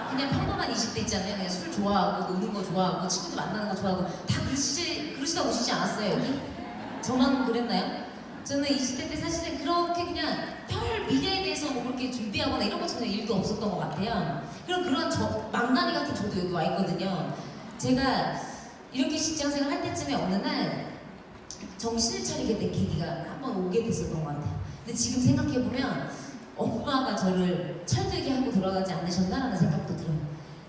그냥 평범한 20대 있잖아요. 그냥 술 좋아하고 노는 거 좋아하고 친구들 만나는 거 좋아하고 다 그러시다 오시지 않았어요 여기? 저만 그랬나요? 저는 20대 때 사실은 그렇게 그냥 별 미래에 대해서 뭐 그렇게 준비하거나 이런 거 전혀 일도 없었던 것 같아요. 그런 망나니 같은 저도 여기 와 있거든요. 제가 이렇게 직장생활 할 때쯤에 어느 날 정신을 차리게 된 계기가 한번 오게 됐었던 것 같아요. 근데 지금 생각해보면 엄마가 저를 철들게 하고 돌아가지 않으셨나라는 생각도 들어요.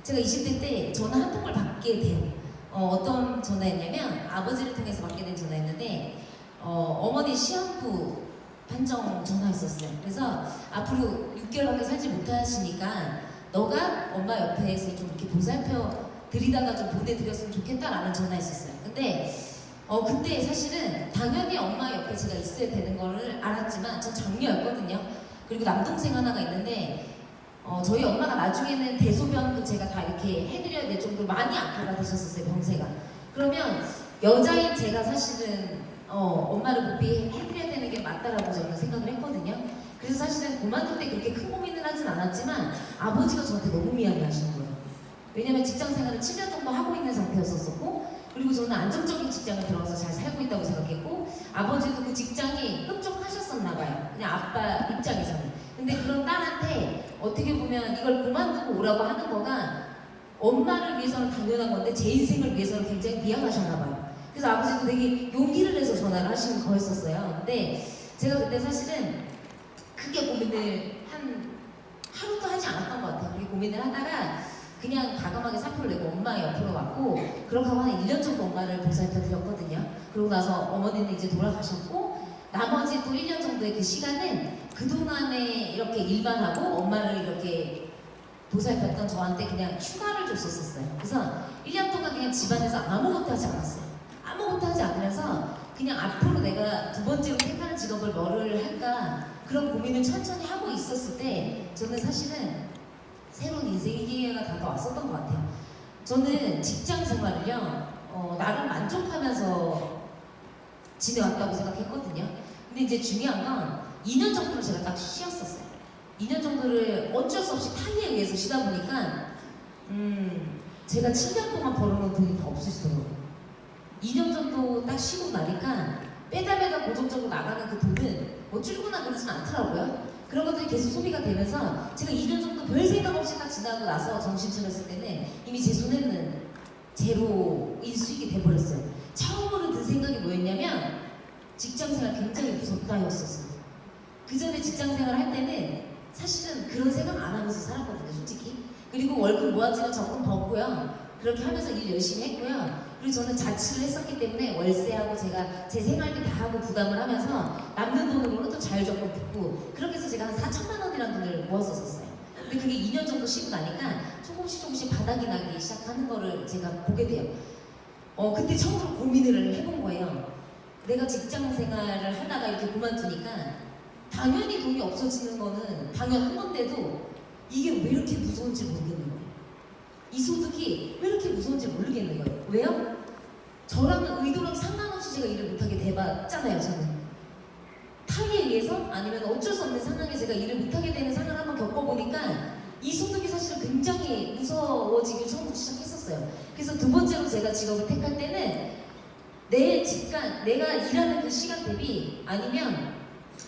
제가 20대 때 전화 한 통을 받게 돼요. 어떤 전화였냐면 아버지를 통해서 받게 된 전화였는데 어머니 시한부 판정 전화였었어요. 그래서 앞으로 6개월밖에 살지 못하시니까 너가 엄마 옆에서 좀 이렇게 보살펴 드리다가 좀 보내드렸으면 좋겠다라는 전화였었어요. 근데 그때 사실은 당연히 엄마 옆에 제가 있어야 되는 거를 알았지만 전 장녀였거든요. 그리고 남동생 하나가 있는데 저희 엄마가 나중에는 대소변도 제가 다 이렇게 해드려야 될 정도로 많이 악화가 되셨었어요, 병세가. 그러면 여자인 제가 사실은 엄마를 보필해드려야 되는 게 맞다라고 저는 생각을 했거든요. 그래서 사실은 그만둘 때 그렇게 큰 고민을 하진 않았지만 아버지가 저한테 너무 미안해 하시는 거예요. 왜냐면 직장 생활을 7년 정도 하고 있는 상태였었고 그리고 저는 안정적인 직장을 들어가서 잘 살고 있다고 생각했고 아버지도 그 직장이 흡족하셨었나 봐요. 그냥 아빠 입장에서는. 근데 그런 딸한테 어떻게 보면 이걸 그만두고 오라고 하는 거가 엄마를 위해서는 당연한 건데 제 인생을 위해서는 굉장히 미안하셨나 봐요. 그래서 아버지도 되게 용기를 내서 전화를 하신 거였었어요. 근데 제가 그때 사실은 크게 고민을 한 하루도 하지 않았던 것 같아요. 그렇게 고민을 하다가 그냥 과감하게 사표를 내고 엄마 옆으로 왔고 그렇게 하고 한 1년 정도 엄마를 보살펴 드렸거든요. 그러고 나서 어머니는 이제 돌아가셨고 나머지 또 1년 정도의 그 시간은 그동안에 이렇게 일만 하고 엄마를 이렇게 보살폈던 저한테 그냥 휴가를 줬었어요. 그래서 1년 동안 그냥 집안에서 아무것도 하지 않았어요. 아무것도 하지 않으면서 그냥 앞으로 내가 두 번째로 택하는 직업을 뭐를 할까 그런 고민을 천천히 하고 있었을 때 저는 사실은 새로운 인생의 기회가 다가왔었던 것 같아요. 저는 직장 생활을요, 나름 만족하면서 지내왔다고 생각했거든요. 근데 이제 중요한 건 2년 정도를 제가 딱 쉬었었어요. 2년 정도를 어쩔 수 없이 타이에 의해서 쉬다 보니까, 제가 7년 동안 벌어놓은 돈이 다 없으시더라고요. 2년 정도 딱 쉬고 나니까 빼다 고정적으로 나가는 그 돈은 뭐 줄거나 그러진 않더라고요. 그런 것들이 계속 소비가 되면서 제가 2년 정도 별 생각 없이 딱 지나고 나서 정신 차렸을 때는 이미 제 손에는 제로인 수익이 돼버렸어요. 처음으로 든 생각이 뭐였냐면 직장생활 굉장히 무섭다였었어요. 그 전에 직장생활 할 때는 사실은 그런 생각 안 하면서 살았거든요, 솔직히. 그리고 월급 모아지면 적금 벌고요. 그렇게 하면서 일 열심히 했고요. 그리고 저는 자취를 했었기 때문에 월세하고 제가 제 생활비 다 하고 부담을 하면서 남는 돈으로는 또 자율적금 붙고 그렇게 해서 제가 한 4천만 원이라는 돈을 모았었어요. 근데 그게 2년 정도 쉬고 나니까 조금씩 바닥이 나기 시작하는 거를 제가 보게 돼요. 그때 처음으로 고민을 해본 거예요. 내가 직장 생활을 하다가 이렇게 그만두니까 당연히 돈이 없어지는 거는 당연한 건데도 이게 왜 이렇게 무서운지 모르겠는 거예요. 이 소득이 왜 이렇게 무서운지 모르겠는 거예요. 왜요? 저랑은 의도랑 상관없이 제가 일을 못하게 돼봤잖아요, 저는. 타의에 의해서 아니면 어쩔 수 없는 상황에 제가 일을 못하게 되는 상황을 한번 겪어보니까 이 소득이 사실은 굉장히 무서워지길 처음부터 시작했었어요. 그래서 두 번째로 제가 직업을 택할 때는 내가 일하는 그 시간 대비 아니면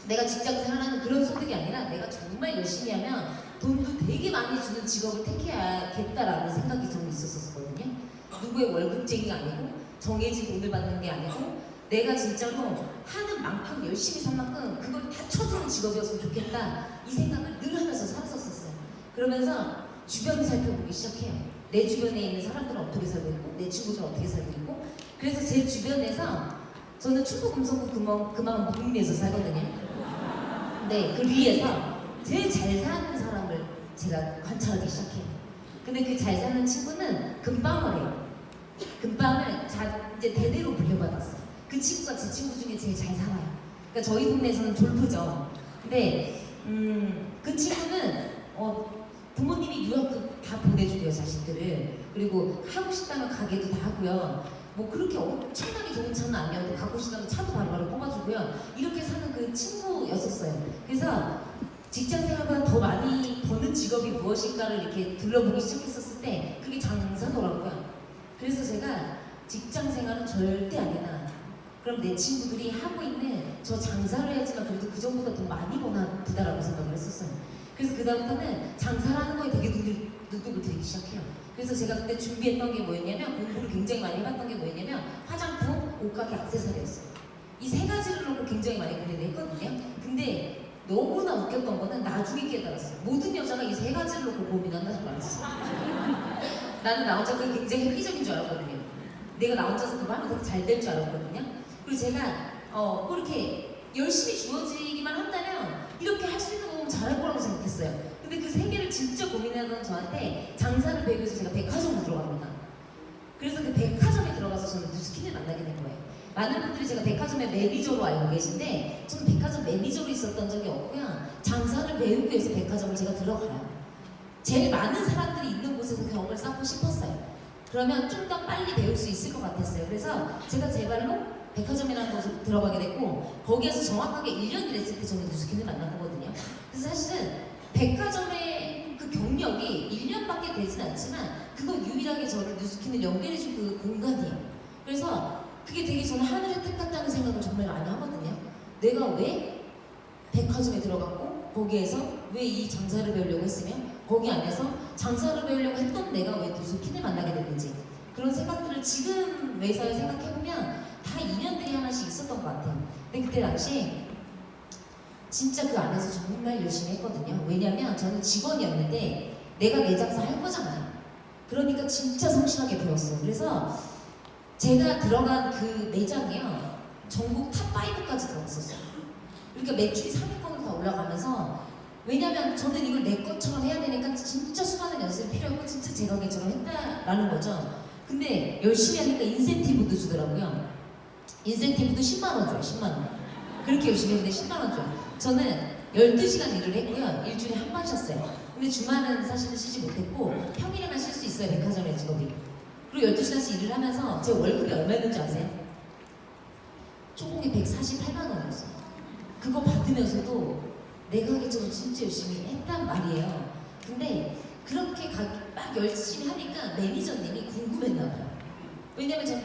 내가 직장 생활하는 그런 소득이 아니라 내가 정말 열심히 하면 돈도 되게 많이 주는 직업을 택해야겠다라는 생각이 저는 있었거든요. 누구의 월급쟁이가 아니고 정해진 돈을 받는 게 아니고 내가 진짜로 하는 만큼 열심히 산 만큼 그걸 다 쳐주는 직업이었으면 좋겠다 이 생각을 늘 하면서 살았었어요. 그러면서 주변을 살펴보기 시작해요. 내 주변에 있는 사람들은 어떻게 살고 있고 내 친구들은 어떻게 살고 있고 그래서 제 주변에서 저는 충북 금성구 금암 북리에서 살거든요. 네, 그 위에서 제일 잘 사는 사람을 제가 관찰하기 시작해요. 근데 그 잘 사는 친구는 금방을 해요. 금방을 이제 대대로 물려받았어요. 그 친구가 제 친구 중에 제일 잘 살아요. 그러니까 저희 동네에서는 졸부죠. 근데 그 친구는 부모님이 유학도 다 보내주고요, 자식들을. 그리고 하고 싶다면 가게도 다 하고요. 뭐 그렇게 엄청나게 좋은 차는 아니어도 갖고 싶다면 차도 바로바로 뽑아주고요. 이렇게 사는 그 친구였었어요. 그래서 직장 생활보다 더 많이 버는 직업이 무엇일까를 이렇게 둘러보기 시작했었을 때 그게 장사더라고요. 그래서 제가 직장 생활은 절대 아니다. 그럼 내 친구들이 하고 있는 저 장사를 해야지만 그래도 그 전보다 더 많이 버나 보다라고 생각을 했었어요. 그래서 그다음부터는 장사를 하는 거에 되게 눈독을 들이기 시작해요. 그래서 제가 그때 준비했던 게 뭐였냐면, 공부를 굉장히 많이 해봤던 게 뭐였냐면 화장품, 옷가게, 액세서리였어요. 이 세 가지를 놓고 굉장히 많이 고민을 했거든요. 근데 너무나 웃겼던 거는 나중에 깨달았어요. 모든 여자가 이 세 가지를 놓고 고민한다는 줄 알았어요. 나는 나 혼자 그게 굉장히 획기적인 줄 알았거든요. 내가 나 혼자서 그거 하면 되게 잘 될 줄 알았거든요. 그리고 제가 뭐 이렇게 열심히 주어지기만 한다면 이렇게 할 수 있는 거 보면 잘할 거라고 생각했어요. 근데 그 세 개를 진짜 고민하던 저한테 장사를 배우기 위해서 제가 백화점으로 들어갑니다. 그래서 그 백화점에 들어가서 저는 뉴스킨을 만나게 된 거예요. 많은 분들이 제가 백화점의 매니저로 알고 계신데 저는 백화점 매니저로 있었던 적이 없고요. 장사를 배우기 위해서 백화점을 제가 들어가요. 제일 많은 사람들이 있는 곳에서 경험을 쌓고 싶었어요. 그러면 좀 더 빨리 배울 수 있을 것 같았어요. 그래서 제가 제 발로 백화점이라는 곳에 들어가게 됐고, 거기에서 정확하게 1년 일했을 때 저는 뉴스킨을 만난 거거든요. 그래서 사실은 백화점의 그 경력이 1년밖에 되진 않지만 그거 유일하게 저를 뉴스킨을 연결해준 그 공간이에요. 그래서 그게 되게 저는 하늘의 뜻 같다는 생각을 정말 많이 하거든요. 내가 왜 백화점에 들어갔고 거기에서 왜 이 장사를 배우려고 했으며 거기 안에서 장사를 배우려고 했던 내가 왜 뉴스킨을 만나게 됐는지, 그런 생각들을 지금 회사에 생각해보면 다 인연들이 하나씩 있었던 것 같아요. 근데 그때 당시에 진짜 그 안에서 정말 열심히 했거든요. 왜냐면 저는 직원이었는데 내가 내 장사 할 거잖아요. 그러니까 진짜 성실하게 배웠어요. 그래서 제가 들어간 그 매장이요, 전국 탑5까지 들어갔었어요. 그러니까 매출이 상위권으로 다 올라가면서, 왜냐면 저는 이걸 내 것처럼 해야 되니까 진짜 수많은 연습이 필요했고 진짜 제 가게처럼 했다라는 거죠. 근데 열심히 하니까 인센티브도 주더라고요. 인센티브도 10만원 줘요. 10만원. 그렇게 열심히 했는데 10만원 줘요. 저는 12시간 일을 했고요. 일주일에 한 번 쉬었어요. 근데 주말은 사실은 쉬지 못했고 평일에만 쉴 수 있어요. 백화점의 직업이. 그리고 12시간씩 일을 하면서 제 월급이 얼마였는지 아세요? 초봉이 148만원이었어요. 그거 받으면서도 내가 하기처럼 진짜 열심히 했단 말이에요. 근데 그렇게 막 열심히 하니까 매니저님이 궁금했나 봐요. 왜냐면 저는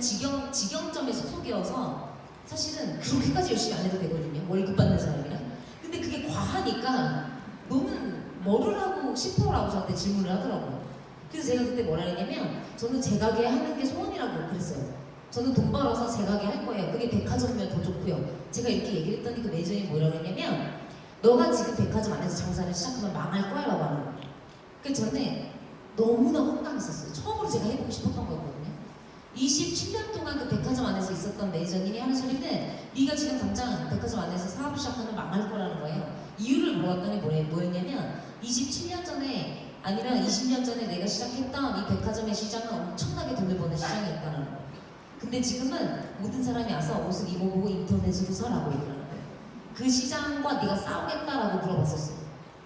직영점의 소속이어서 사실은 그렇게까지 열심히 안 해도 되거든요. 월급 받는 사람이라. 근데 그게 과하니까 너는 뭐를 하고 싶어라고 저한테 질문을 하더라고요. 그래서 제가 그때 뭐라 했냐면, 저는 제 가게 하는 게 소원이라고 그랬어요. 저는 돈 벌어서 제 가게 할 거예요. 그게 백화점이면 더 좋고요. 제가 이렇게 얘기를 했더니 그 매니저님이 뭐라고 했냐면, 너가 지금 백화점 안에서 장사를 시작하면 망할 거야 라고 하는 거예요. 그래서 저는 너무나 황당했었어요. 처음으로 제가 해보고 싶었던 거거든요. 27년 동안 그 백화점 안에서 있었던 매니저님이 하는 소리는 네가 지금 당장 백화점 안에서 사업을 시작하면 망할 거라는 거예요. 이유를 물었더니 뭐였냐면, 27년 전에 아니면 20년 전에 내가 시작했던 이 백화점의 시장은 엄청나게 돈을 버는 시장이었다는 거예요. 근데 지금은 모든 사람이 와서 옷을 입어보고 인터넷으로 사라고 얘기를 하는 거예요. 그 시장과 네가 싸우겠다라고 물어봤었어요.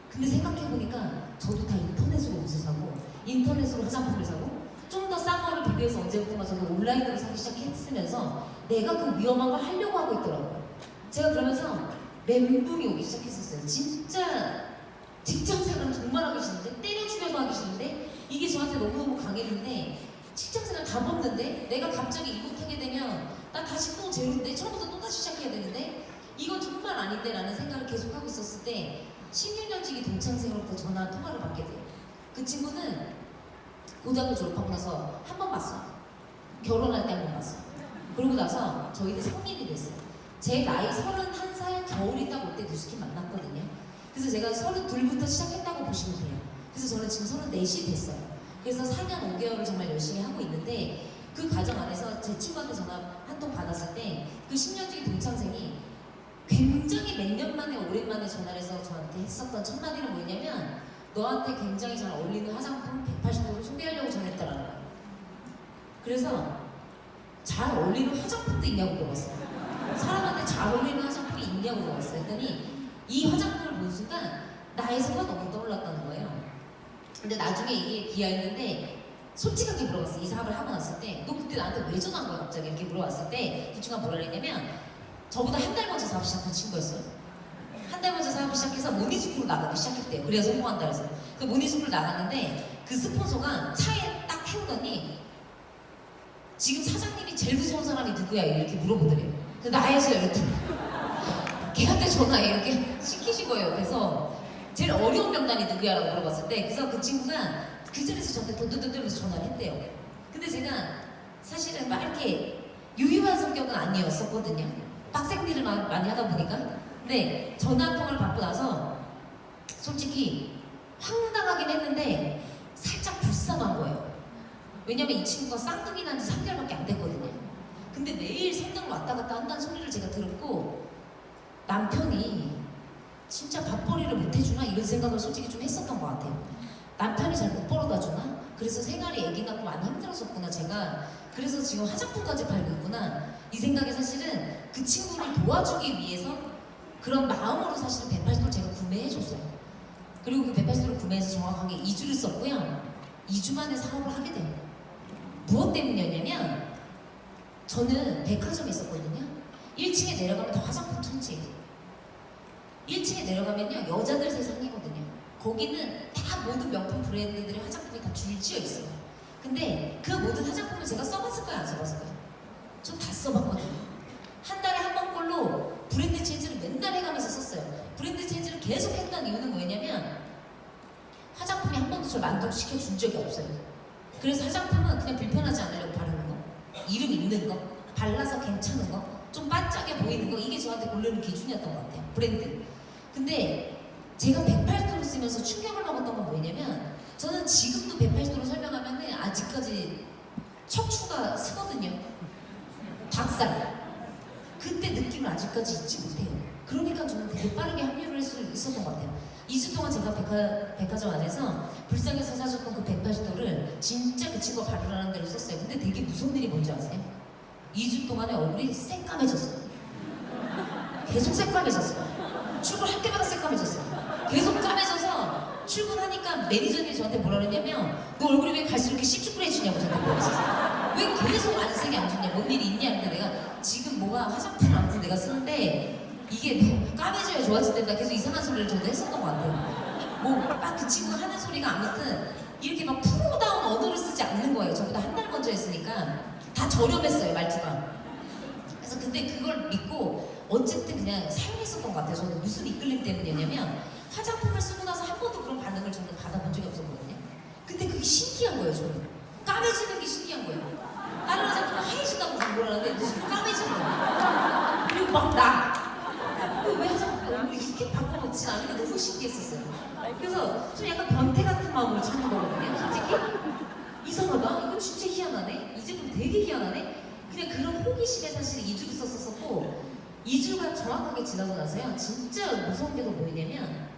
근데 생각해보니까 저도 다 인터넷으로 옷을 사고 인터넷으로 화장품을 사고 좀 더 싼 거를 비교해서 언제부턴가 저도 온라인으로 사기 시작했으면서 내가 그 위험한 걸 하려고 하고 있더라고요. 제가 그러면서 멘붕이 오기 시작했었어요. 진짜 직장생활은 정말 하기 싫은데, 때려 죽여도 하기 싫은데, 이게 저한테 너무너무 강했는데 직장생활 다 벗는데 내가 갑자기 일 못하게 되면 나 다시 또 제로인데, 처음부터 또 다시 시작해야 되는데 이건 정말 아닌데 라는 생각을 계속 하고 있었을 때 16년지기 동창생으로부터 전화 통화를 받게 돼요. 그 친구는 고등학교 졸업하고 나서 한 번 봤어요. 결혼할 때 한 번 봤어요. 그러고 나서 저희는 성인이 됐어요. 제 나이 31살 겨울이 딱 올 때 뉴스킨 만났거든요. 그래서 제가 32부터 시작했다고 보시면 돼요. 그래서 저는 지금 34이 됐어요. 그래서 4년 5개월을 정말 열심히 하고 있는데, 그 과정 안에서 제 친구한테 전화 한 통 받았을 때 그 10년지기 동창생이 굉장히 몇 년 만에 오랜만에 전화를 해서 저한테 했었던 첫 마디는 뭐냐면, 너한테 굉장히 잘 어울리는 화장품 180도를 소개하려고 전했다라는 거예요. 그래서 잘 어울리는 화장품도 있냐고 물어봤어요. 사람한테 잘 어울리는 화장품이 있냐고 물어봤어요. 했더니 이 화장품을 본 순간 나의 새가 너무 떠올랐다는 거예요. 근데 나중에 이게 비하했는데 솔직하게 물어봤어요. 이 사업을 하고 났을 때 너 그때 나한테 왜 전화한 거야 갑자기 이렇게 물어봤을 때 그 친구가 뭐라 그랬냐면, 저보다 한 달 먼저 사업 시작한 친구였어요. 한 한 달 먼저 사업을 시작해서 모닝스쿨을 나가기 시작했대요. 그래야 성공한다 해서. 그 모닝스쿨을 나갔는데 그 스폰서가 차에 딱 태우더니 지금 사장님이 제일 무서운 사람이 누구야? 이렇게 물어보더래요. 그래서 나예서요. 이랬더니 걔한테 전화해 이렇게 시키신 거예요. 그래서 제일 어려운 명단이 누구야라고 물어봤을 때 그래서 그 친구가 그 자리에서 저한테 던던던면서 전화를 했대요. 근데 제가 사실은 막 이렇게 유유한 성격은 아니었었거든요. 빡센 일을 많이 하다 보니까. 근데 전화 한 통화를 받고 나서 솔직히 황당하긴 했는데 살짝 불쌍한 거예요. 왜냐면 이 친구가 쌍둥이 난 지 3개월밖에 안 됐거든요. 근데 매일 성당을 왔다 갔다 한다는 소리를 제가 들었고 남편이 진짜 밥벌이를 못 해주나 이런 생각을 솔직히 좀 했었던 것 같아요. 남편이 잘 못 벌어다 주나? 그래서 생활이 애기 낳고 많이 힘들었었구나 제가. 그래서 지금 화장품까지 팔고 있구나 이 생각에 사실은 그 친구를 도와주기 위해서 그런 마음으로 사실은 180도를 제가 구매해줬어요. 그리고 그 180도를 구매해서 정확하게 2주를 썼고요. 2주 만에 사업을 하게 돼요. 무엇 때문이었냐면 저는 백화점에 있었거든요. 1층에 내려가면 다 화장품 천지예요. 1층에 내려가면요 여자들 세상이거든요. 거기는 다 모든 명품 브랜드들의 화장품이 다 줄지어 있어요. 근데 그 모든 화장품을 제가 써봤을까요? 안 써봤을까요? 저 다 써봤거든요. 한 달에 한 번꼴로 브랜드 체인지를 맨날 해가면서 썼어요. 브랜드 체인지를 계속 했던 이유는 뭐였냐면 화장품이 한 번도 저를 만족시켜 준 적이 없어요. 그래서 화장품은 그냥 불편하지 않으려고 바르는 거, 이름 있는 거, 발라서 괜찮은 거, 좀 반짝해 보이는 거, 이게 저한테 고르는 기준이었던 것 같아요. 브랜드. 근데 제가 180도를 쓰면서 충격을 먹었던 건 뭐냐면 저는 지금도 180도로 설명하면 아직까지 척추가 쓰거든요. 닭살. 그때 느낌을 아직까지 잊지 못해요. 그러니까 저는 되게 빠르게 합류를 할 수 있었던 것 같아요. 2주 동안 제가 백화점 안에서 불쌍해서 사줬던 그 180도를 진짜 그 친구가 바르라는 대로 썼어요. 근데 되게 무서운 일이 뭔지 아세요? 2주 동안에 얼굴이 새까매졌어요. 계속 새까매졌어요. 출근할 때마다 새까매졌어요. 계속 까매져서 출근하니까 매니저님이 저한테 뭐라 그랬냐면 너 얼굴이 왜 갈수록 이렇게 씹죽그레지냐고 저한테 물어봤어요. 왜 계속 안색이 안 좋냐, 뭔 일이 있냐 했는데 내가 지금 뭐가 화장품 아무튼 내가 쓰는데 이게 뭐 까매져야 좋아진다 계속 이상한 소리를 저도 했었던 것 같아요. 뭐 막 그 친구가 하는 소리가 아무튼 이렇게 막 프로다운 언어를 쓰지 않는 거예요. 저보다 한 달 먼저 했으니까 다 저렴했어요 말투가. 그래서 근데 그걸 믿고 어쨌든 그냥 사용했었던 것 같아요. 저는 무슨 이끌림 때문이었냐면 화장품을 쓰고 나서 한 번도 그런 반응을 저는 받아본 적이 없었거든요. 근데 그게 신기한 거예요. 저는 까매지는 게 신기한 거예요. 다른 화장품은 하얘진다고 광고를 하는데 무슨 까매지는 거예요. 그리고 막 왜 화장품 얼굴이 이렇게 바꿔놓지 않은 게 너무 신기했었어요. 그래서 좀 약간 변태 같은 마음으로 찾는 거거든요. 솔직히 이상하다. 이거 진짜 희한하네. 이 제품 되게 희한하네. 그냥 그런 호기심에 사실 2주를 썼었고 2주가 정확하게 지나고 나서요. 진짜 무서운 게 더 뭐냐면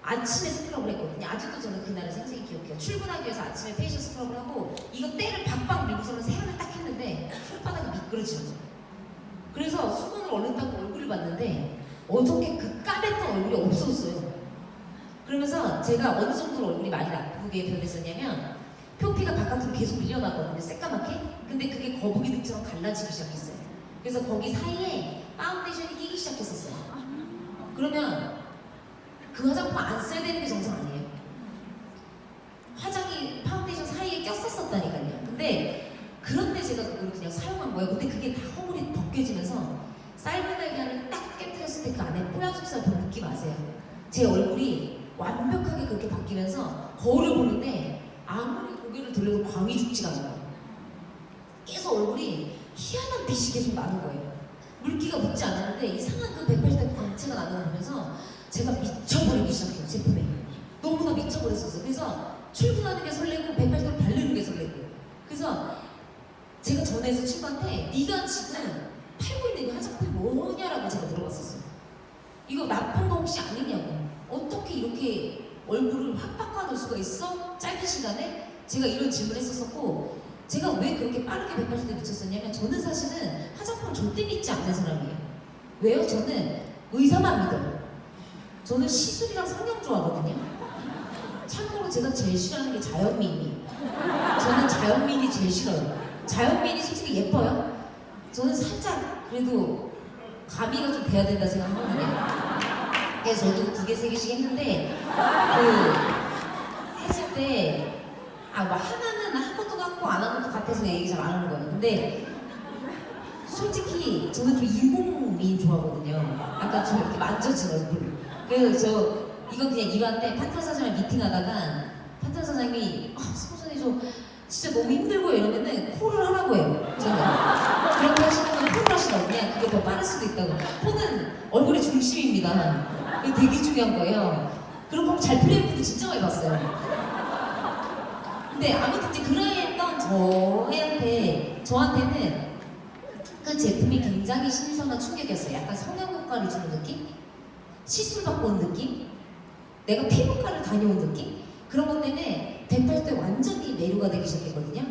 아침에 스크럽을 했거든요. 아직도 저는 그날을 생생히 기억해요. 출근하기 위해서 아침에 페이셜 스크럽을 하고 이거 때를 박박 밀고서는 세안을 딱 했는데 손바닥이 미끄러지는 거예요. 그래서 수건을 얼른 닦고 얼굴을 봤는데 어저께 그 까맸던 얼굴이 없어졌어요. 그러면서 제가 어느 정도로 얼굴이 많이 나쁘게 변했었냐면 표피가 바깥으로 계속 밀려나거든요. 새까맣게. 근데 그게 거북이 등처럼 갈라지기 시작했어요. 그래서 거기 사이에 파운데이션이 끼기 시작했었어요. 그러면 그 화장품 안 써야 되는 게 정상 아니에요? 화장이 파운데이션 사이에 꼈었었다니까요. 근데 그런데 제가 그걸 그냥 사용한 거예요. 근데 그게 다 허물이 벗겨지면서 삶은 달걀을 딱 깨뜨렸을 때 그 안에 뽀얀속살 본 느낌 아세요? 제 얼굴이 완벽하게 그렇게 바뀌면서 거울을 보는데 아무리 고개를 돌려도 광이 죽지가 않아요. 계속 얼굴이 희한한 빛이 계속 나는 거예요. 물기가 묻지 않았는데 이상한 그 180도 광채가 나는 거 보면서 제가 미쳐버리기 시작해요. 제품에 너무나 미쳐버렸었어요. 그래서 출근하는 게 설레고 180도를 바르는 게 설레고. 그래서 제가 전에서 친구한테 네가 지금 팔고 있는 이 화장품이 뭐냐라고 제가 물어봤었어요. 이거 나쁜 거 혹시 아니냐고. 어떻게 이렇게 얼굴을 확 바꿔놓을 수가 있어? 짧은 시간에? 제가 이런 질문을 했었고 제가 왜 그렇게 빠르게 180도 미쳤었냐면 저는 사실은 화장품을 절대 믿지 않는 사람이에요. 왜요? 저는 의사만 믿어요. 저는 시술이랑 성형 좋아하거든요. 참고로 제가 제일 싫어하는 게 자연미인이. 저는 자연미인이 제일 싫어요. 자연미인이 솔직히 예뻐요. 저는 살짝 그래도 가미가 좀 돼야 된다 생각하거든요. 그래서 저도 2개, 3개씩 했는데 했을 때 뭐 하나는 한 것도 같고 안 한 것도 같아서 얘기 잘 안 하는 거예요. 근데 솔직히 저는 좀 인공미인 좋아하거든요. 약간 좀 이렇게 만져진 얼굴. 그래서 저 이거 그냥 일화인데 파트너 사장님랑 미팅하다가 파트너 사장님이 성선이 저 진짜 너무 힘들고 이러면은 코를 하라고 해요. 저는 그렇게 하시는 건 코를 하시라고. 그냥 그게 더 빠를 수도 있다고. 코는 얼굴의 중심입니다. 이게 되게 중요한 거예요. 그런 거 잘 풀리는 분들 진짜 많이 봤어요. 근데 아무튼 이제 그러했던 저한테는 그 제품이 굉장히 신선한 충격이었어요. 약간 성형효과를 주는 느낌? 시술 받고 온 느낌? 내가 피부과를 다녀온 느낌? 그런 것 때문에 108대 완전히 매료가 되기 시작했거든요.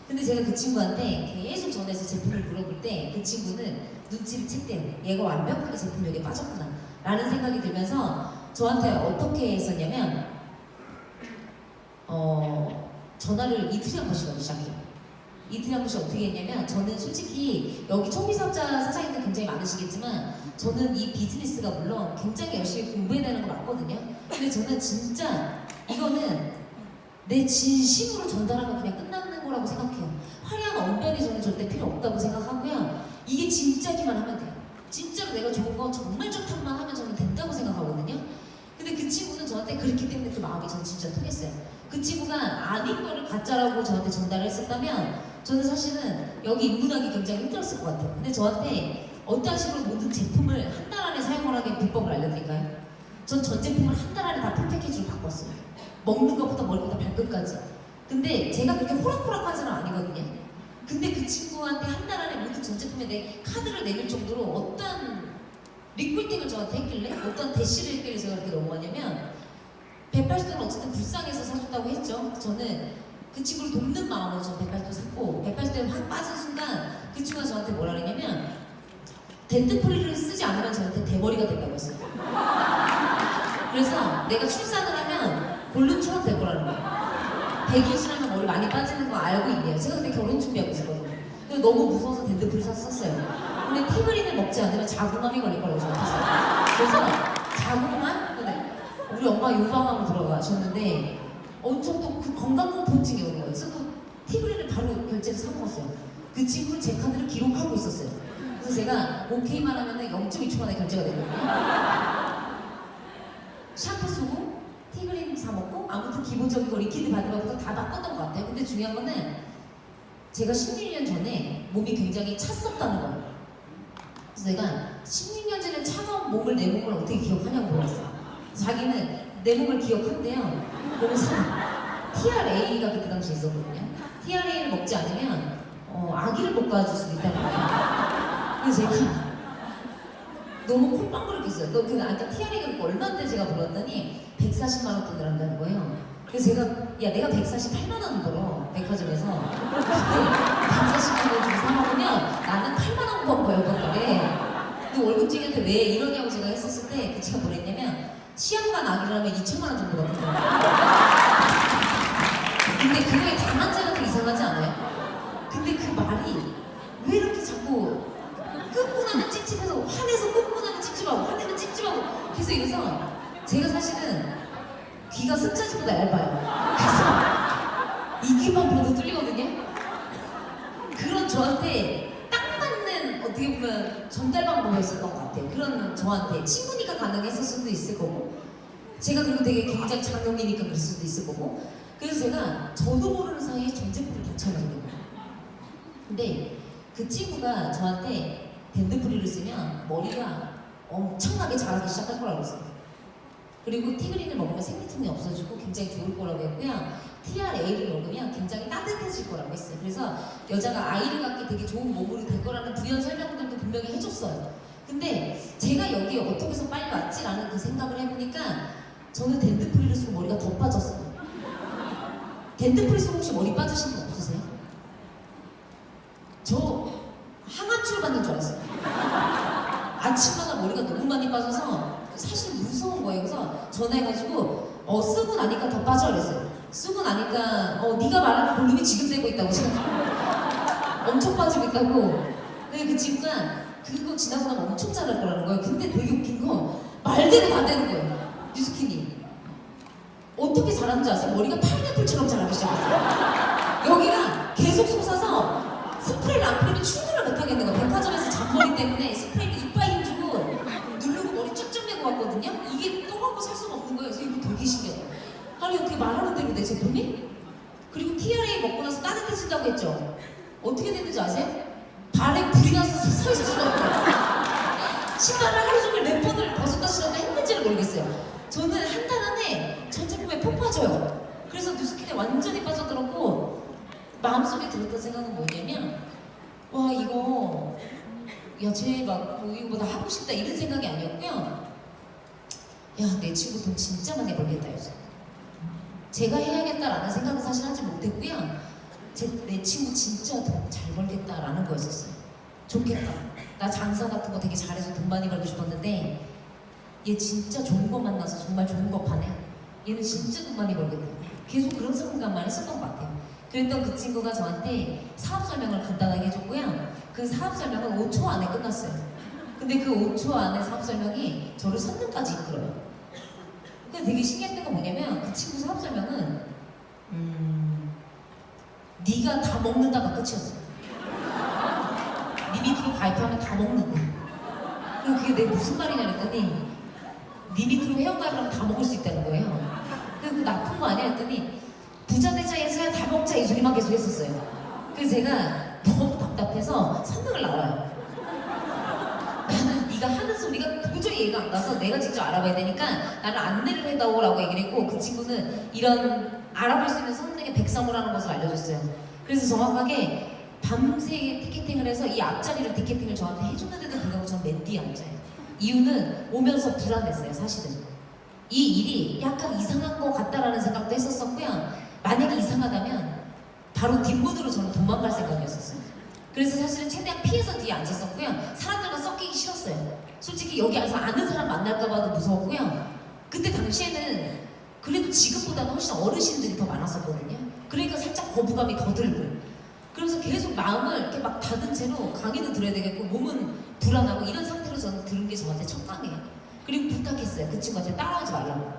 근데 제가 그 친구한테 계속 전화해서 제품을 물어볼 때 그 친구는 눈치를 챘대요. 얘가 완벽하게 제품력에 빠졌구나 라는 생각이 들면서 저한테 어떻게 했었냐면 전화를 이틀에 한 번씩 하기 시작해요. 이틀에 한 번씩 어떻게 했냐면 저는 솔직히 여기 초기사업자 사장님들 굉장히 많으시겠지만 저는 이 비즈니스가 물론 굉장히 열심히 공부해야 되는 거 맞거든요. 근데 저는 진짜 이거는 내 진심으로 전달하면 그냥 끝나는 거라고 생각해요. 화려한 언변이 저는 절대 필요 없다고 생각하고요. 이게 진짜기만 하면 돼요. 진짜로 내가 좋은 거 정말 좋다만 하면 저는 된다고 생각하거든요. 근데 그 친구는 저한테 그렇기 때문에 그 마음이 전 진짜 통했어요. 그 친구가 아닌 거를 가짜라고 저한테 전달을 했었다면 저는 사실은 여기 입문하기 굉장히 힘들었을 것 같아요. 근데 저한테 어떤 식으로 모든 제품을 한 달 안에 사용을 하게 비법을 알려드릴까요? 전 제품을 한 달 안에 다 풀패키지로 바꿨어요. 먹는 것부터 머리부터 발끝까지. 근데 제가 그렇게 호락호락한 사람 아니거든요. 근데 그 친구한테 한 달 안에 모든 전 제품에 대해 카드를 내밀 정도로 어떤 리퀄팅을 저한테 했길래 어떤 대시를 했길래 제가 그렇게 넘어가냐면 180도는 어쨌든 불쌍해서 사줬다고 했죠. 저는 그 친구를 돕는 마음으로 저 180도 샀고 180도에 확 빠진 순간 그 친구가 저한테 뭐라 그랬냐면 덴트프리를 쓰지 않으면 저한테 대머리가 된다고 했어요. 그래서 내가 출산을 하면 볼륨처럼 될 거라는 거예요. 100일이라면 머리 많이 빠지는 거 알고 있네요. 제가 그때 결혼 준비하고 있었거든요. 근데 너무 무서워서 덴트프리 샀었어요. 근데 티브린을 먹지 않으면 자궁암이 걸릴 거라고 생각했어요. 그래서 자궁암? 근데 우리 엄마 유방암으로 들어가셨는데 엄청 또 그 건강공포증이 오는 거예요. 그래서 또 티브린을 바로 결제해서 사 먹었어요. 그 친구는 제 카드를 기록하고 있었어요. 그래서 제가 오케이만 하면은 0.2초 만에 결제가 되거든요. 샴푸 쓰고 티그린 사 먹고 아무튼 기본적인 거 리퀴드 받으면서 다 바꿨던 것 같아요. 근데 중요한 거는 제가 16년 전에 몸이 굉장히 찼었다는 거예요. 그래서 내가 16년 전에 차가운 몸을 내 몸을 어떻게 기억하냐고 물었어요. 자기는 내 몸을 기억한대요. 그래서 TRA가 그때 당시 있었거든요. TRA를 먹지 않으면 아기를 못 가질 수도 있다는 거예요. 그래서 제가 너무 콧방구를 꼈어요. 아까 TRA가 얼마인데 제가 물었더니 140만 원 돈을 한다는 거예요. 그래서 제가 내가 148만 원 벌어 백화점에서 근데 140만 원 주고 사 먹으면 나는 8만 원 번 거예요. 근데 월급쟁이한테 왜 이러냐고 제가 했었을 때 그 친구가 뭐랬냐면 시험관 아기를 하면 2천만 원 정도 받는다고. 근데 그거에 단한자가 더 이상하지 않아요? 근데 그 말이 왜 이렇게 자꾸 끊고 나면 찝찝해서 화내서 끊고 나면 찝찝하고 화내면 찝찝하고 계속 이래서 제가 사실은 귀가 습자지보다 얇아요. 그래서 이 귀만 불어도 뚫리거든요. 그런 저한테 딱 맞는 어떻게 보면 전달 방법이었었던 것 같아요. 그런 저한테 친구니까 가능했을 수도 있을 거고 제가 그리고 되게 굉장히 장형이니까 그럴 수도 있을 거고 그래서 제가 저도 모르는 사이에 전 제품을 다 쳐내는 거예요. 근데 그 친구가 저한테 덴드프리를 쓰면 머리가 엄청나게 자라기 시작할 거라고 했어요. 그리고 티그린을 먹으면 생리통이 없어지고 굉장히 좋을 거라고 했고요. TRA를 먹으면 굉장히 따뜻해질 거라고 했어요. 그래서 여자가 아이를 갖기 되게 좋은 몸으로 될 거라는 부연 설명들도 분명히 해줬어요. 근데 제가 여기에 어떻게 해서 빨리 왔지라는 그 생각을 해보니까 저는 덴드프리를 쓰고 머리가 더 빠졌어요. 덴드프리 쓰고 혹시 머리 빠지신 분 없으세요? 저 항암치료 받는 줄 알았어요. 아침마다 머리가 너무 많이 빠져서 사실 무서운 거예요. 그래서 전화해가지고 쓰고 나니까 더 빠져 그랬어요. 쓰고 나니까 네가 말하는 볼륨이 지금 되고 있다고 생각. 엄청 빠지고 있다고. 근데 그 친구가 그거 지나고 나면 엄청 잘할 거라는 거예요. 근데 되게 웃긴 거 말대로 다 되는 거예요. 뉴스킨이. 어떻게 잘하는지 아세요? 머리가 파인애플처럼 자라기 시작했어요. 여기가 계속 솟아서 스프레이를 안 뿌리면 출근을 못 하겠는 거예요. 백화점에서 잔머리 때문에 스프레이를 이빨 힘주고 누르고 머리 쫙쫙 내고 왔거든요. 이게 또 갖고 살 수는 없는 거예요. 그래서 이거 되게 신기해요. 아니 어떻게 말하는 대로 내 제품이? 그리고 TRA 먹고 나서 따뜻해진다고 했죠. 어떻게 됐는지 아세요? 발에 불이 나서 서 있을 수가 없어요. 신발을 하루 종일 몇 번을 벗었다 신었다 했는지를 모르겠어요. 저는 한 달 안에 전 제품에 푹 빠져요. 그래서 뉴스킨에 완전히 빠져들었고 마음속에 들었던 생각은 뭐냐면 와 이거 야쟤막 이거보다 하고 싶다 이런 생각이 아니었고요. 야 내 친구 돈 진짜 많이 벌겠다 요새. 제가 해야겠다라는 생각은 사실 하지 못했고요. 내 친구 진짜 돈 잘 벌겠다라는 거였었어요. 좋겠다. 나 장사 같은 거 되게 잘해서 돈 많이 벌고 싶었는데 얘 진짜 좋은 거 만나서 정말 좋은 거 파네. 얘는 진짜 돈 많이 벌겠다. 계속 그런 생각만 했었던 것 같아요. 그랬던 그 친구가 저한테 사업 설명을 간단하게 해줬고요. 그 사업 설명은 5초 안에 끝났어요. 근데 그 5초 안에 사업 설명이 저를 선능까지 이끌어요. 근데 되게 신기했던 건 뭐냐면 그 친구 사업 설명은 네가 다 먹는다가 끝이었어요. 네 밑으로 가입하면 다 먹는 거야. 그리고 그게 내 무슨 말이냐 그랬더니 네 밑으로 회원가입하면 다 먹을 수 있다는 거예요. 그래서 그 나쁜 거 아니야 했더니 부자 되자 예서야 다 먹자 이 소리만 계속 했었어요. 그래서 제가 너무 답답해서 선능을 나와요. 나는 네가 하는 소리가 도저히 이해가 안 가서 내가 직접 알아봐야 되니까 나를 안내를 해다오라고 얘기를 했고 그 친구는 이런 알아볼 수 있는 선능의 백사모라는 것을 알려줬어요. 그래서 정확하게 밤새 티켓팅을 해서 이 앞자리를 티켓팅을 저한테 해줬는데도 불구하고 전 맨 뒤에 앉아요. 이유는 오면서 불안했어요 사실은. 이 일이 약간 이상한 것 같다라는 생각도 했었었고요. 만약에 이상하다면 바로 뒷문으로 저는 도망갈 생각이었었어요. 그래서 사실은 최대한 피해서 뒤에 앉았었고요. 사람들과 섞이기 싫었어요. 솔직히 여기 와서 아는 사람 만날까 봐도 무서웠고요. 그때 당시에는 그래도 지금보다는 훨씬 어르신들이 더 많았었거든요. 그러니까 살짝 거부감이 더 들고 그러면서 계속 마음을 이렇게 막 닫은 채로 강의는 들어야 되겠고 몸은 불안하고 이런 상태로 저는 들은 게 저한테 첫 강의예요. 그리고 부탁했어요. 그 친구한테 따라오지 말라고.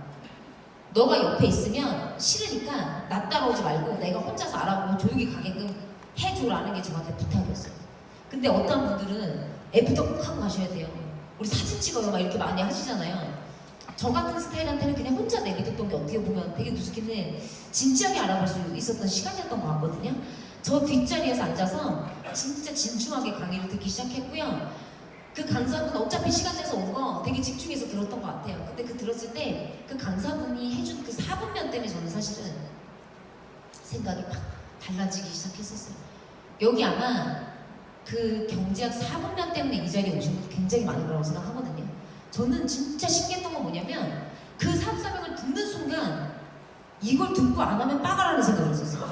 너가 옆에 있으면 싫으니까 나 따라오지 말고 내가 혼자서 알아보고 조용히 가게끔 해줘라는 게 저한테 부탁이었어요. 근데 어떤 분들은 애프터 꼭 하고 가셔야 돼요. 우리 사진 찍어요 막 이렇게 많이 하시잖아요. 저 같은 스타일한테는 그냥 혼자 내비뒀던 게 어떻게 보면 되게 누스키는 진지하게 알아볼 수 있었던 시간이었던 것 같거든요. 저 뒷자리에서 앉아서 진짜 진중하게 강의를 듣기 시작했고요. 그 강사분 어차피 시간 내서 온 거 되게 집중해서 들었던 것 같아요. 근데 그 들었을 때 그 강사분이 해준 그 4분면 때문에 저는 사실은 생각이 막 달라지기 시작했었어요. 여기 아마 그 경제학 4분면 때문에 이 자리에 오신 분 굉장히 많은 거라고 생각하거든요. 저는 진짜 신기했던 건 뭐냐면 그 사업 설명을 듣는 순간 이걸 듣고 안 하면 빠가라는 생각을 했었어요.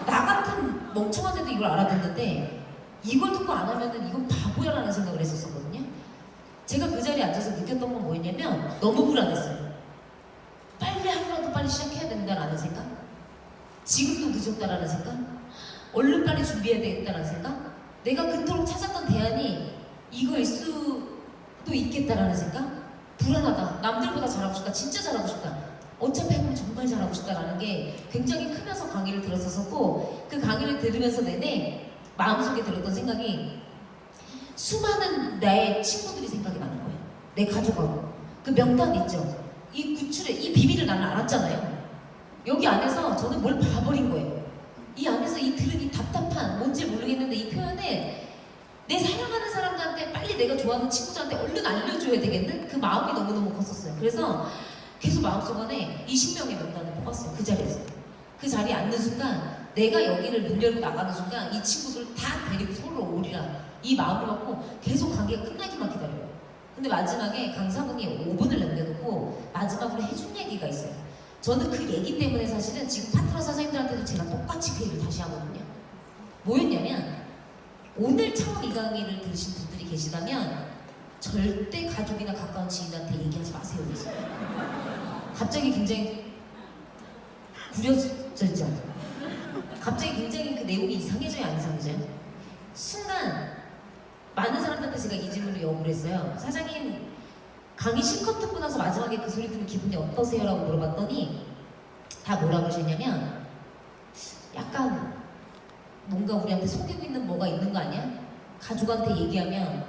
나 같은 멍청한데도 이걸 알아듣는데 이걸 듣고 안 하면은 이건 바보야라는 생각을 했었거든요. 제가 그 자리에 앉아서 느꼈던 건 뭐였냐면 너무 불안했어요. 빨리 하루라도 빨리 시작해야 된다라는 생각, 지금도 늦었다라는 생각, 얼른 빨리 준비해야 되겠다라는 생각, 내가 그토록 찾았던 대안이 이거일 수도 있겠다라는 생각, 불안하다, 남들보다 잘하고 싶다, 진짜 잘하고 싶다, 어차피 하면 정말 잘하고 싶다라는 게 굉장히 크면서 강의를 들었었고 그 강의를 들으면서 내내 마음속에 들었던 생각이 수많은 나의 친구들이 생각이 나는 거예요. 내 가족하고 그 명단 있죠. 이 구출의 이 비밀을 나는 알았잖아요. 여기 안에서 저는 뭘 봐버린 거예요. 이 안에서 이 들은 이 답답한 뭔지 모르겠는데 이 표현을 내 사랑하는 사람들한테 빨리 내가 좋아하는 친구들한테 얼른 알려줘야 되겠는 그 마음이 너무너무 컸었어요. 그래서 계속 마음속 안에 20명의 명단을 뽑았어요. 그 자리에서. 그 자리에 앉는 순간 내가 여기를 문 열고 나가는 순간 이 친구들 다 데리고 서울로 오리라 이 마음을 갖고 계속 관계가 끝나기만 기다려요. 근데 마지막에 강사분이 5분을 남겨놓고 마지막으로 해준 얘기가 있어요. 저는 그 얘기 때문에 사실은 지금 파트너 사장님들한테도 제가 똑같이 그 얘기를 다시 하거든요. 뭐였냐면 오늘 처음 이 강의를 들으신 분들이 계시다면 절대 가족이나 가까운 지인한테 얘기하지 마세요. 그랬어요. 갑자기 굉장히 구려졌죠. 갑자기 굉장히 그 내용이 이상해져요, 안 이상해져요? 순간 많은 사람들한테 제가 이 질문을 여부를 했어요. 사장님, 강의 실컷 듣고 나서 마지막에 그 소리 들으면 기분이 어떠세요? 라고 물어봤더니 다 뭐라 그러셨냐면 약간 뭔가 우리한테 속이고 있는 뭐가 있는 거 아니야? 가족한테 얘기하면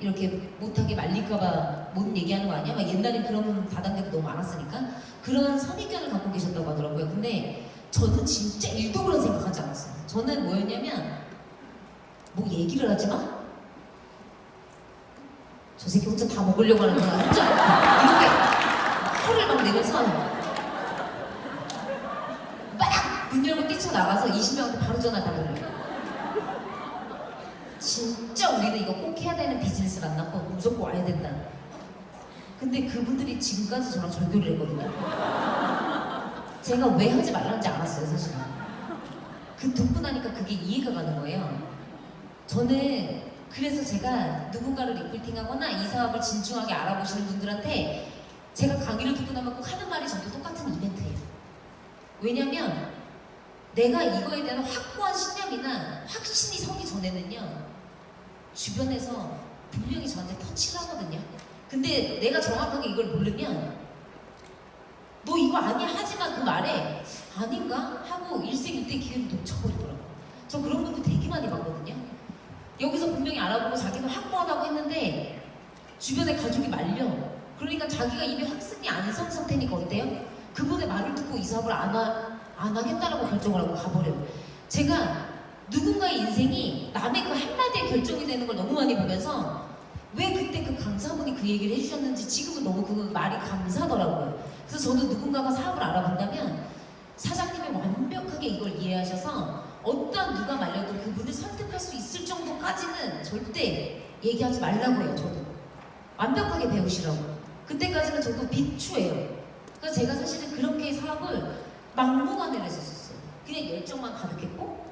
이렇게 못하게 말릴까봐 못 얘기하는 거 아니야? 막 옛날에 그런 다단계도 너무 많았으니까 그런 선입견을 갖고 계셨다고 하더라고요. 근데 저는 진짜 1도 그런 생각하지 않았어요. 저는 뭐였냐면 뭐 얘기를 하지 마? 저 새끼 혼자 다 먹으려고 하는 거야. 혼자 이렇게 혀를 막 내면서 막 문 열고 뛰쳐나가서 20명한테 바로 전화 다 돌려요. 진짜 우리는 이거 꼭 해야 되는 비즈니스를 안 낳고 무조건 와야 된다. 근데 그분들이 지금까지 저랑 절교를 했거든요. 제가 왜 하지 말라는지 알았어요, 사실은. 그 듣고 나니까 그게 이해가 가는 거예요. 저는 그래서 제가 누군가를 리크루팅하거나 이 사업을 진중하게 알아보시는 분들한테 제가 강의를 듣고 나면 꼭 하는 말이 저도 똑같은 이벤트예요. 왜냐면 내가 이거에 대한 확고한 신념이나 확신이 서기 전에는요 주변에서 분명히 저한테 터치를 하거든요. 근데 내가 정확하게 이걸 모르면 너 이거 아니야 하지만 그 말에 아닌가? 하고 일생일대 기회를 놓쳐버리더라고요. 저 그런 분들 되게 많이 봤거든요. 여기서 분명히 알아보고 자기는 확고하다고 했는데 주변에 가족이 말려. 그러니까 자기가 이미 확신이 안 선 상태니까 어때요? 그분의 말을 듣고 이 사업을 안 하겠다라고 결정을 하고 가버려요. 제가 누군가의 인생이 남의 그 한마디에 결정이 되는 걸 너무 많이 보면서 왜 그때 그 강사분이 그 얘기를 해주셨는지 지금은 너무 그 말이 감사하더라고요. 그래서 저도 누군가가 사업을 알아본다면 사장님이 완벽하게 이걸 이해하셔서 어떤 누가 말려도 그분을 설득할 수 있을 정도까지는 절대 얘기하지 말라고 해요. 저도 완벽하게 배우시라고. 그때까지는 저도 비추예요. 그래서 제가 사실은 그렇게 사업을 막무가내로 했었어요. 그냥 열정만 가득했고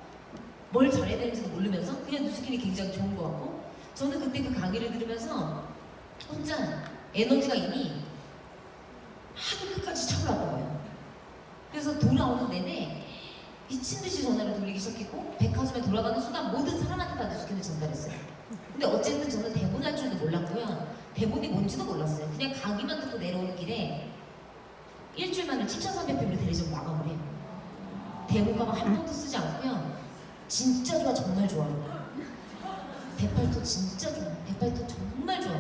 뭘 잘해야 되는지도 모르면서 그냥 뉴스킨이 굉장히 좋은 것 같고 저는 그때 그 강의를 들으면서 혼자 에너지가 이미 하늘 끝까지 차올랐던 거예요. 그래서 돌아오는 내내 미친듯이 전화를 돌리기 시작했고 백화점에 돌아가는 순간 모든 사람한테 다 뉴스킨을 전달했어요. 근데 어쨌든 저는 대본할 줄도 몰랐고요. 대본이 뭔지도 몰랐어요. 그냥 강의만 듣고 내려오는 길에 일주일 만에 7,300표를 대리점 마감을 해요. 대본 가방 한 번도 쓰지 않고요. 진짜 좋아, 정말 좋아. 대팔토 진짜 좋아. 대팔토 정말 좋아.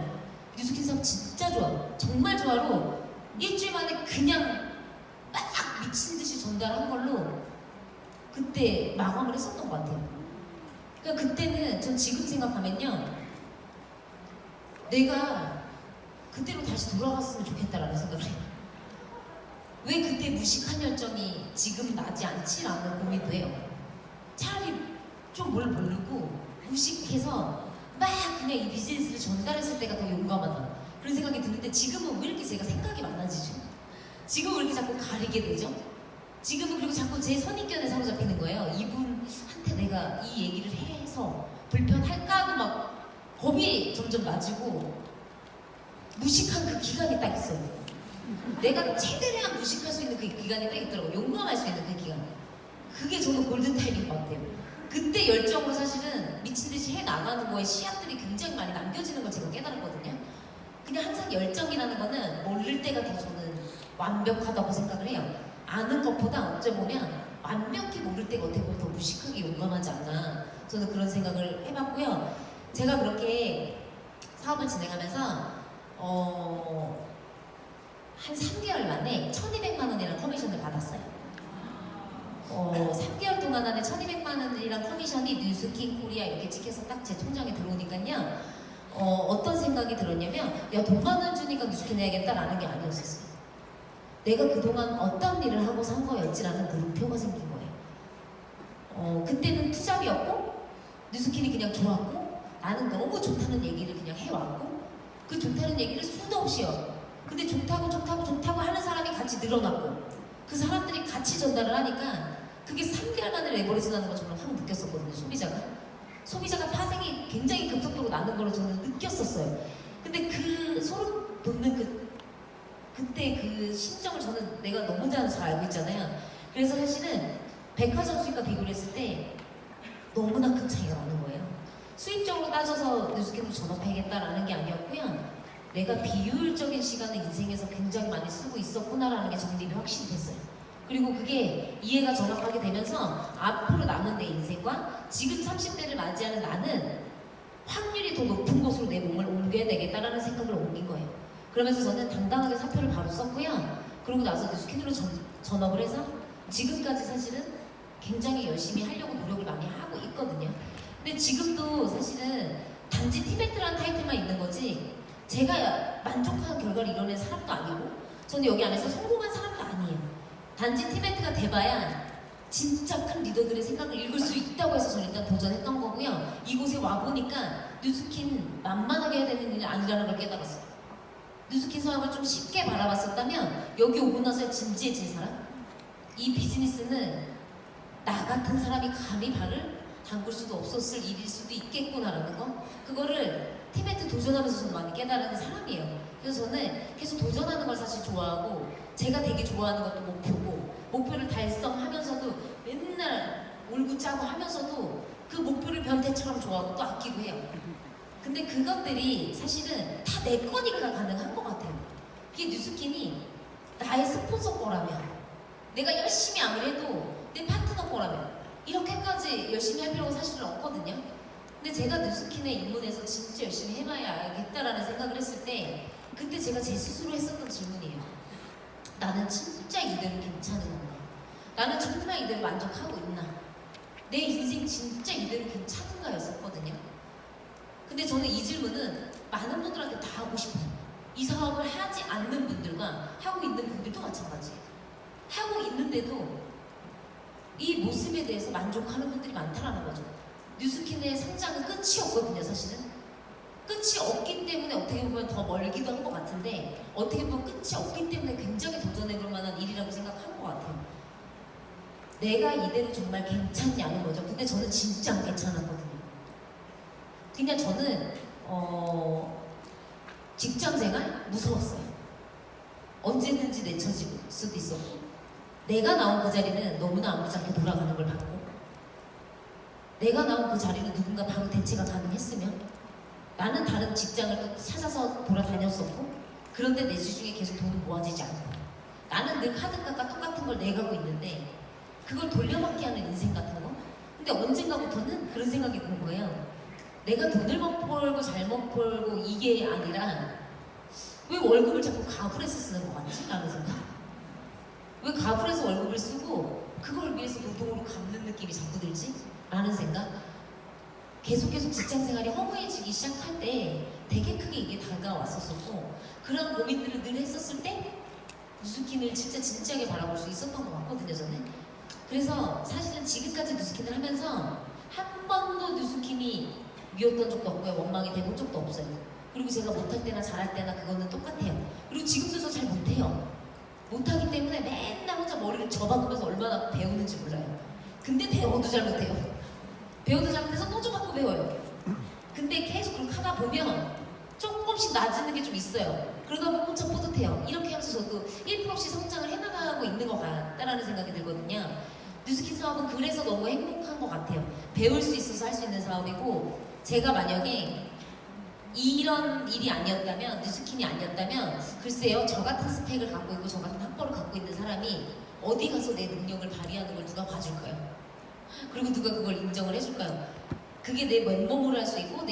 뉴스킨 사업 진짜 좋아. 정말 좋아로 일주일 만에 그냥 막 미친듯이 전달한 걸로 그때 마감을 했었던 것 같아요. 그러니까 그때는 전 지금 생각하면요. 내가 그때로 다시 돌아갔으면 좋겠다라는 생각을 해요. 왜 그때 무식한 열정이 지금 나지 않지라는 고민도 해요. 차라리 좀 뭘 모르고 무식해서 막 그냥 이 비즈니스를 전달했을 때가 더 용감하다 그런 생각이 드는데 지금은 왜 이렇게 제가 생각이 많아지죠? 지금은 왜 이렇게 자꾸 가리게 되죠? 지금은 그리고 자꾸 제 선입견에 사로잡히는 거예요. 이분한테 내가 이 얘기를 해서 불편할까 하고 막 겁이 점점 낮고 무식한 그 기간이 딱 있어요. 내가 최대한 무식할 수 있는 그 기간이 딱 있더라고요. 용감할 수 있는 그 기간. 그게 저는 골든타임인 것 같아요. 그때 열정으로 사실은 미친듯이 해나가는 거에 씨앗들이 굉장히 많이 남겨지는 걸 제가 깨달았거든요. 그냥 항상 열정이라는 거는 모를 때가 더 저는 완벽하다고 생각을 해요. 아는 것보다 어째 보면 완벽히 모를 때가 어떻게 보면 더 무식하게 용감하지 않나 저는 그런 생각을 해봤고요. 제가 그렇게 사업을 진행하면서 한 3개월 만에 1,200만 원이라는 커미션을 받았어요. 3개월 동안 안에 1,200만 원이라는 커미션이 뉴스킨 코리아 이렇게 찍혀서 딱 제 통장에 들어오니까요. 어떤 생각이 들었냐면 야 돈 많은 주니까 뉴스킨 해야겠다라는 게 아니었었어요. 내가 그동안 어떤 일을 하고 산 거였지라는 물음표가 생긴 거예요. 그때는 투잡이었고 뉴스킨이 그냥 좋았고 나는 너무 좋다는 얘기를 그냥 해왔고 그 좋다는 얘기를 수도 없이요. 근데 좋다고 하는 사람이 같이 늘어났고 그 사람들이 같이 전달을 하니까 그게 3개월 만에 레버리지 나는 걸 저는 확 느꼈었거든요. 소비자가 파생이 굉장히 급속도로 나는 걸 저는 느꼈었어요. 근데 그 소름 돋는 그때 그 심정을 저는 내가 너무 잘 알고 있잖아요. 그래서 사실은 백화점 수익과 비교를 했을 때 너무나 큰 차이가 나는 거예요. 수익적으로 따져서 뉴스킨으로 전업해야겠다라는 게 아니었고요. 내가 비효율적인 시간을 인생에서 굉장히 많이 쓰고 있었구나라는 게 정립이 확실히 됐어요. 그리고 그게 이해가 정확하게 되면서 앞으로 남은 내 인생과 지금 30대를 맞이하는 나는 확률이 더 높은 곳으로 내 몸을 옮겨야 되겠다라는 생각을 옮긴 거예요. 그러면서 저는 당당하게 사표를 바로 썼고요. 그러고 나서 뉴스킨으로 전업을 해서 지금까지 사실은 굉장히 열심히 하려고 노력을 많이 하고 있거든요. 근데 지금도 사실은 단지 티베트라는 타이틀만 있는 거지 제가 만족한 결과를 이뤄낸 사람도 아니고 저는 여기 안에서 성공한 사람도 아니에요. 단지 티베트가 돼봐야 진짜 큰 리더들의 생각을 읽을 수 있다고 해서 저는 일단 도전했던 거고요. 이곳에 와보니까 뉴스킨 만만하게 해야 되는 일이 아니라는 걸 깨달았어요. 뉴스킨 사업을 좀 쉽게 바라봤었다면 여기 오고 나서 진지해진 사람? 이 비즈니스는 나 같은 사람이 감히 발을 담글 수도 없었을 일일 수도 있겠구나라는 거, 그거를 티베트 도전하면서 저는 많이 깨달은 사람이에요. 그래서 저는 계속 도전하는 걸 사실 좋아하고 제가 되게 좋아하는 것도 목표고 목표를 달성하면서도 맨날 울고 짜고 하면서도 그 목표를 변태처럼 좋아하고 또 아끼고 해요. 근데 그것들이 사실은 다 내 거니까 가능한 것 같아요. 그게 뉴스킨이 나의 스폰서 거라면, 내가 열심히 아무리 해도 내 파트너 거라면 이렇게까지 열심히 할 필요가 사실은 없거든요. 근데 제가 뉴스킨에 입문해서 진짜 열심히 해봐야겠다라는 생각을 했을 때 그때 제가 제 스스로 했었던 질문이에요. 나는 진짜 이대로 괜찮은 건가? 나는 정말 이대로 만족하고 있나? 내 인생 진짜 이대로 괜찮은가 였었거든요. 근데 저는 이 질문은 많은 분들한테 다 하고 싶어요. 이 사업을 하지 않는 분들과 하고 있는 분들도 마찬가지예요. 하고 있는데도 이 모습에 대해서 만족하는 분들이 많다라는 거죠. 뉴스킨의 성장은 끝이 없거든요, 사실은. 끝이 없기 때문에 어떻게 보면 더 멀기도 한 것 같은데 어떻게 보면 끝이 없기 때문에 굉장히 도전해볼 만한 일이라고 생각한 것 같아요. 내가 이대로 정말 괜찮냐는 거죠. 근데 저는 진짜 안 괜찮았거든요. 그냥 저는 직장생활 무서웠어요. 언제든지 내쳐질 수도 있었고 내가 나온 그 자리는 너무나 아무렇지 않게 돌아가는 걸 봤고 내가 나온 그 자리는 누군가 바로 대체가 가능했으면 나는 다른 직장을 또 찾아서 돌아다녔었고 그런데 내 주중에 계속 돈은 모아지지 않고 나는 늘 카드값과 똑같은 걸 내가고 있는데 그걸 돌려막기 하는 인생 같은 거. 근데 언젠가부터는 그런 생각이 든 거예요. 내가 돈을 못 벌고 잘못 벌고 이게 아니라 왜 월급을 자꾸 가불해서 쓰는 거 같지? 라는 생각. 왜 가불해서 월급을 쓰고 그걸 위해서 노동으로 갚는 느낌이 자꾸 들지? 라는 생각. 계속 직장생활이 허무해지기 시작할 때 되게 크게 이게 다가왔었고 그런 고민들을 늘 했었을 때 뉴스킨을 진짜 진지하게 바라볼 수 있었던 것 같거든요, 저는. 그래서 사실은 지금까지 뉴스킨을 하면서 한 번도 뉴스킨이 미웠던 적도 없고요, 원망이 돼본 적도 없어요. 그리고 제가 못할 때나 잘할 때나 그거는 똑같아요. 그리고 지금도 저 잘 못해요. 못하기 때문에 맨날 혼자 머리를 접어보면서 얼마나 배우는지 몰라요. 근데 배워도 잘 못해요. 배워도 잘못해서 또 좀 받고 배워요. 근데 계속 그렇게 하다 보면 조금씩 낮아지는 게 좀 있어요. 그러다 보면 엄청 뿌듯해요. 이렇게 하면서 저도 1%씩 성장을 해나가고 있는 것 같다라는 생각이 들거든요. 뉴스킨 사업은 그래서 너무 행복한 것 같아요. 배울 수 있어서 할 수 있는 사업이고 제가 만약에 이런 일이 아니었다면, 뉴스킨이 아니었다면 글쎄요, 저 같은 스펙을 갖고 있고 저 같은 학벌을 갖고 있는 사람이 어디 가서 내 능력을 발휘하는 걸 누가 봐줄까요? 그리고 누가 그걸 인정을 해줄까요? 그게 내 맨몸으로 할 수 있고 내